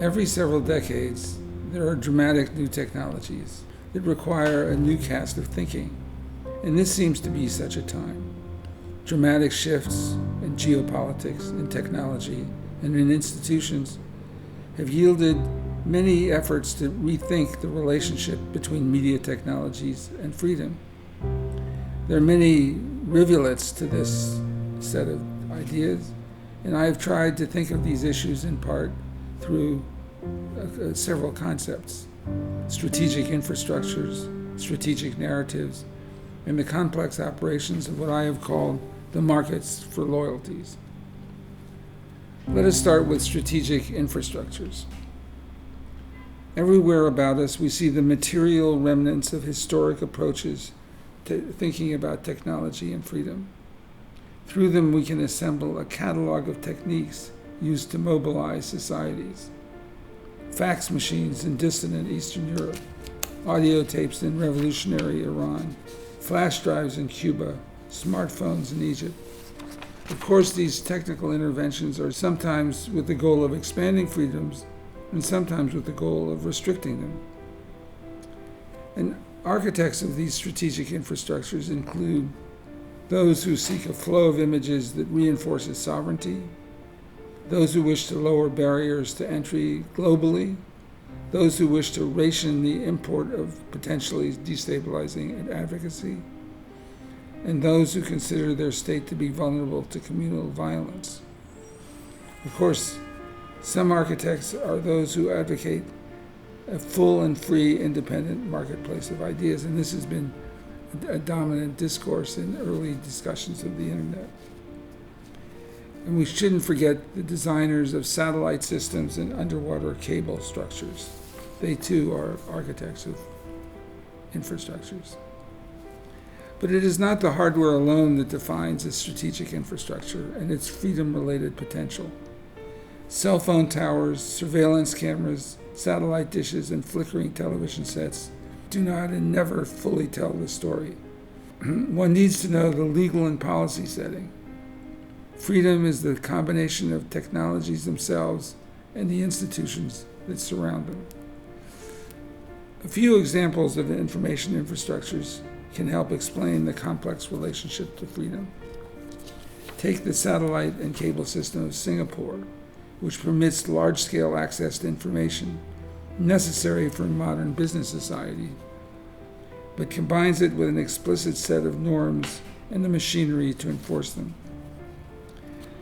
Every several decades, there are dramatic new technologies that require a new cast of thinking, and this seems to be such a time. Dramatic shifts in geopolitics, in technology, and in institutions have yielded many efforts to rethink the relationship between media technologies and freedom. There are many rivulets to this set of ideas, and I have tried to think of these issues in part through several concepts: strategic infrastructures, strategic narratives, and the complex operations of what I have called the markets for loyalties. Let us start with strategic infrastructures. Everywhere about us, we see the material remnants of historic approaches to thinking about technology and freedom. Through them, we can assemble a catalog of techniques used to mobilize societies. Fax machines in dissident Eastern Europe, audio tapes in revolutionary Iran, flash drives in Cuba, smartphones in Egypt. Of course, these technical interventions are sometimes with the goal of expanding freedoms and sometimes with the goal of restricting them. And architects of these strategic infrastructures include those who seek a flow of images that reinforces sovereignty, those who wish to lower barriers to entry globally, those who wish to ration the import of potentially destabilizing advocacy, and those who consider their state to be vulnerable to communal violence. Of course, some architects are those who advocate a full and free independent marketplace of ideas, and this has been a dominant discourse in early discussions of the internet. And we shouldn't forget the designers of satellite systems and underwater cable structures. They too are architects of infrastructures. But it is not the hardware alone that defines a strategic infrastructure and its freedom-related potential. Cell phone towers, surveillance cameras, satellite dishes, and flickering television sets do not and never fully tell the story. One needs to know the legal and policy setting. Freedom is the combination of technologies themselves and the institutions that surround them. A few examples of information infrastructures can help explain the complex relationship to freedom. Take the satellite and cable system of Singapore, which permits large-scale access to information necessary for modern business society, but combines it with an explicit set of norms and the machinery to enforce them.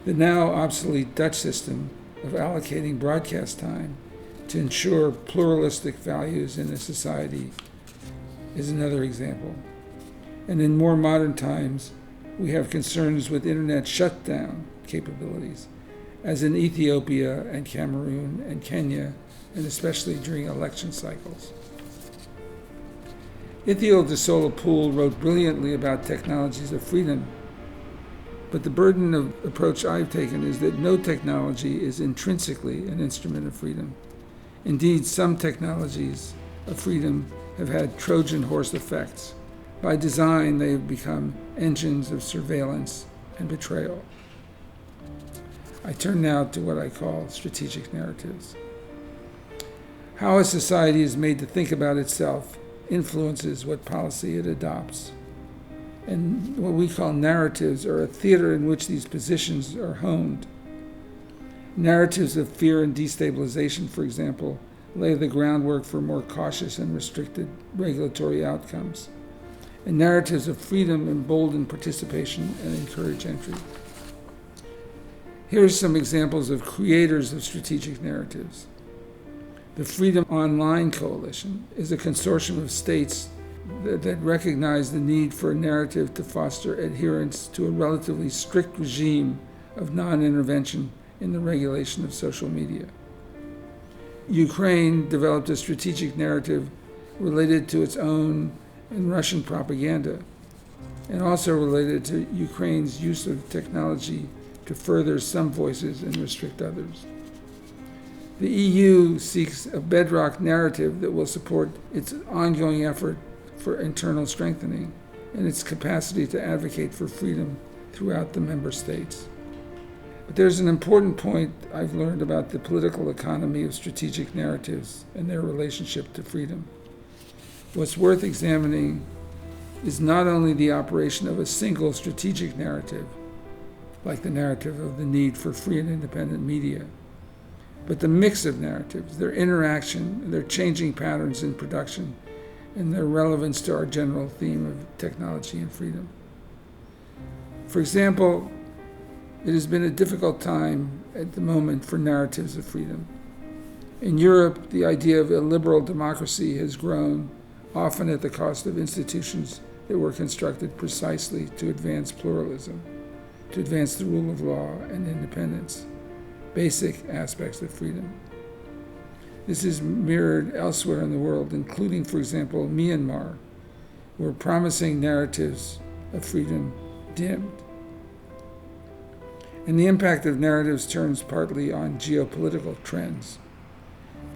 The now obsolete Dutch system of allocating broadcast time to ensure pluralistic values in a society is another example. And in more modern times, we have concerns with internet shutdown capabilities, as in Ethiopia and Cameroon and Kenya, and especially during election cycles. Ithiel de Solopoul wrote brilliantly about technologies of freedom, but the burden of approach I've taken is that no technology is intrinsically an instrument of freedom. Indeed, some technologies of freedom have had Trojan horse effects. By design, they have become engines of surveillance and betrayal. I turn now to what I call strategic narratives. How a society is made to think about itself influences what policy it adopts. And what we call narratives are a theater in which these positions are honed. Narratives of fear and destabilization, for example, lay the groundwork for more cautious and restricted regulatory outcomes. And narratives of freedom embolden participation and encourage entry. Here are some examples of creators of strategic narratives. The Freedom Online Coalition is a consortium of states that recognize the need for a narrative to foster adherence to a relatively strict regime of non-intervention in the regulation of social media. Ukraine developed a strategic narrative related to its own and Russian propaganda, and also related to Ukraine's use of technology to further some voices and restrict others. The EU seeks a bedrock narrative that will support its ongoing effort for internal strengthening and its capacity to advocate for freedom throughout the member states. But there's an important point I've learned about the political economy of strategic narratives and their relationship to freedom. What's worth examining is not only the operation of a single strategic narrative, like the narrative of the need for free and independent media, but the mix of narratives, their interaction, their changing patterns in production, and their relevance to our general theme of technology and freedom. For example, it has been a difficult time at the moment for narratives of freedom. In Europe, the idea of a liberal democracy has grown, often at the cost of institutions that were constructed precisely to advance pluralism, to advance the rule of law and independence, basic aspects of freedom. This is mirrored elsewhere in the world, including, for example, Myanmar, where promising narratives of freedom dimmed. And the impact of narratives turns partly on geopolitical trends.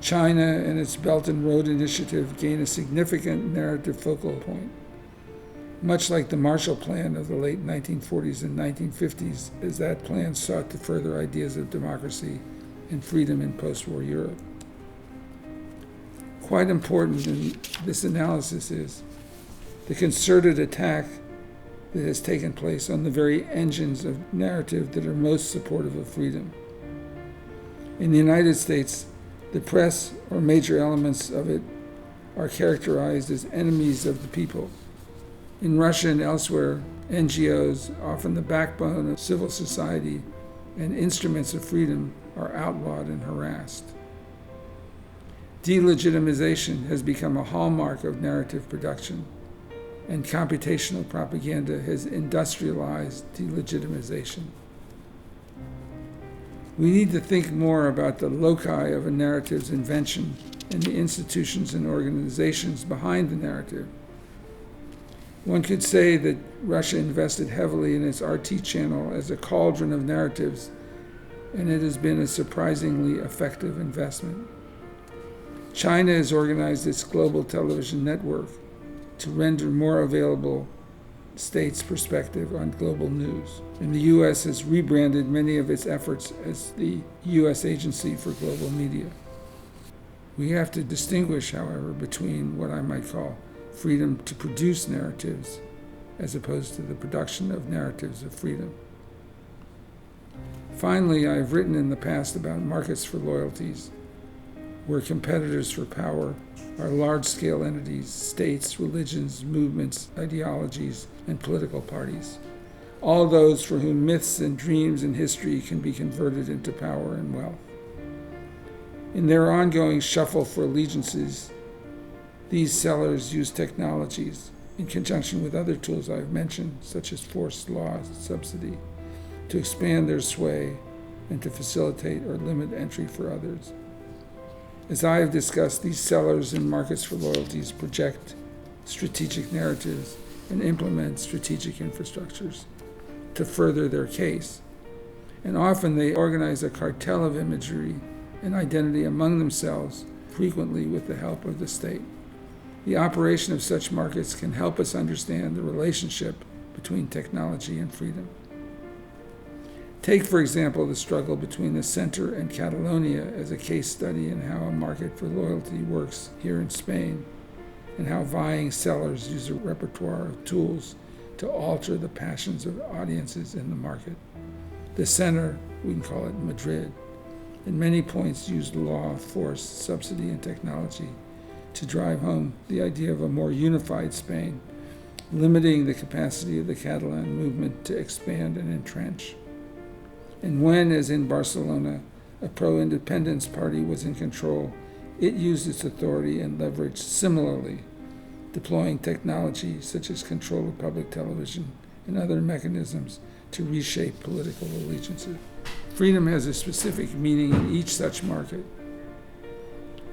China and its Belt and Road Initiative gain a significant narrative focal point, much like the Marshall Plan of the late 1940s and 1950s, as that plan sought to further ideas of democracy and freedom in post-war Europe. Quite important in this analysis is the concerted attack that has taken place on the very engines of narrative that are most supportive of freedom. In the United States, the press, or major elements of it, are characterized as enemies of the people. In Russia and elsewhere, NGOs, often the backbone of civil society and instruments of freedom, are outlawed and harassed. Delegitimization has become a hallmark of narrative production, and computational propaganda has industrialized delegitimization. We need to think more about the loci of a narrative's invention and the institutions and organizations behind the narrative. One could say that Russia invested heavily in its RT channel as a cauldron of narratives, and it has been a surprisingly effective investment. China has organized its global television network to render more available states' perspective on global news. And the U.S. has rebranded many of its efforts as the U.S. Agency for Global Media. We have to distinguish, however, between what I might call freedom to produce narratives as opposed to the production of narratives of freedom. Finally, I have written in the past about markets for loyalties, where competitors for power are large-scale entities, states, religions, movements, ideologies, and political parties, all those for whom myths and dreams and history can be converted into power and wealth. In their ongoing shuffle for allegiances, these sellers use technologies, in conjunction with other tools I've mentioned, such as forced law subsidy, to expand their sway and to facilitate or limit entry for others. As I have discussed, these sellers in markets for loyalties project strategic narratives and implement strategic infrastructures to further their case. And often they organize a cartel of imagery and identity among themselves, frequently with the help of the state. The operation of such markets can help us understand the relationship between technology and freedom. Take, for example, the struggle between the center and Catalonia as a case study in how a market for loyalty works here in Spain, and how vying sellers use a repertoire of tools to alter the passions of audiences in the market. The center, we can call it Madrid, at many points used law, force, subsidy, and technology to drive home the idea of a more unified Spain, limiting the capacity of the Catalan movement to expand and entrench. And when, as in Barcelona, a pro-independence party was in control, it used its authority and leverage similarly, deploying technology such as control of public television and other mechanisms to reshape political allegiances. Freedom has a specific meaning in each such market.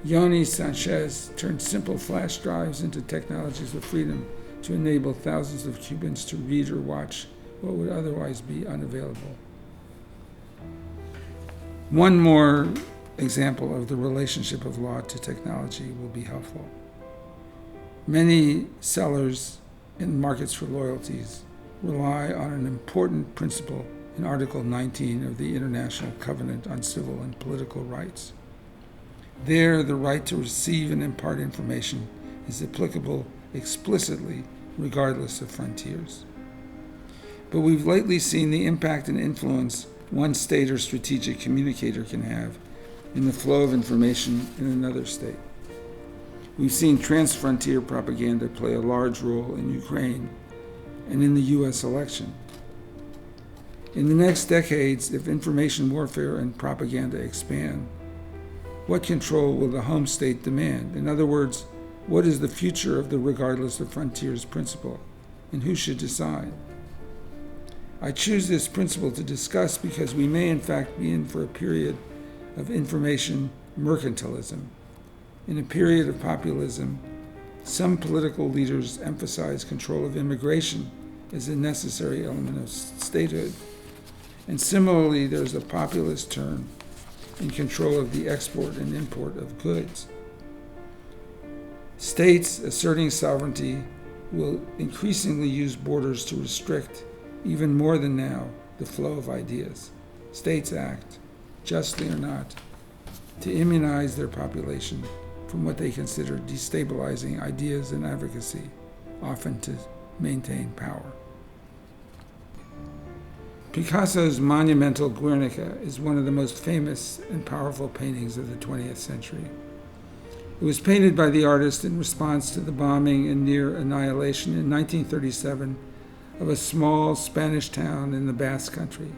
Yoni Sanchez turned simple flash drives into technologies of freedom to enable thousands of Cubans to read or watch what would otherwise be unavailable. One more example of the relationship of law to technology will be helpful. Many sellers in markets for loyalties rely on an important principle in Article 19 of the International Covenant on Civil and Political Rights. There, the right to receive and impart information is applicable explicitly, regardless of frontiers. But we've lately seen the impact and influence one state or strategic communicator can have in the flow of information in another state. We've seen transfrontier propaganda play a large role in Ukraine and in the U.S. election. In the next decades, if information warfare and propaganda expand, what control will the home state demand? In other words, what is the future of the regardless of frontiers principle, and who should decide? I choose this principle to discuss because we may in fact be in for a period of information mercantilism. In a period of populism, some political leaders emphasize control of immigration as a necessary element of statehood. And similarly, there's a populist turn in control of the export and import of goods. States asserting sovereignty will increasingly use borders to restrict, even more than now, the flow of ideas. States act, justly or not, to immunize their population from what they consider destabilizing ideas and advocacy, often to maintain power. Picasso's monumental Guernica is one of the most famous and powerful paintings of the 20th century. It was painted by the artist in response to the bombing and near annihilation in 1937 of a small Spanish town in the Basque Country.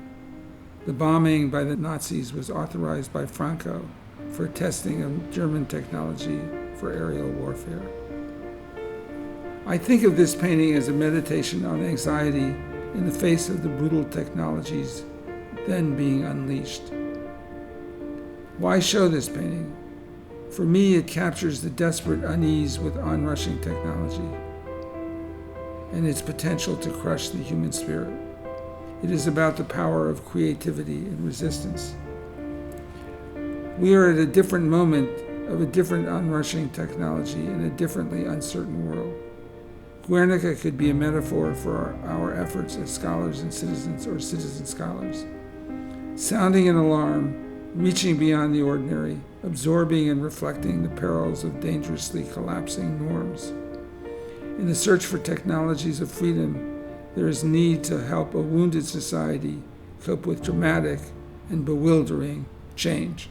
The bombing by the Nazis was authorized by Franco for testing of German technology for aerial warfare. I think of this painting as a meditation on anxiety in the face of the brutal technologies then being unleashed. Why show this painting? For me, it captures the desperate unease with onrushing technology and its potential to crush the human spirit. It is about the power of creativity and resistance. We are at a different moment of a different onrushing technology in a differently uncertain world. Guernica could be a metaphor for our efforts as scholars and citizens or citizen scholars. Sounding an alarm, reaching beyond the ordinary, absorbing and reflecting the perils of dangerously collapsing norms. In the search for technologies of freedom, there is need to help a wounded society cope with dramatic and bewildering change.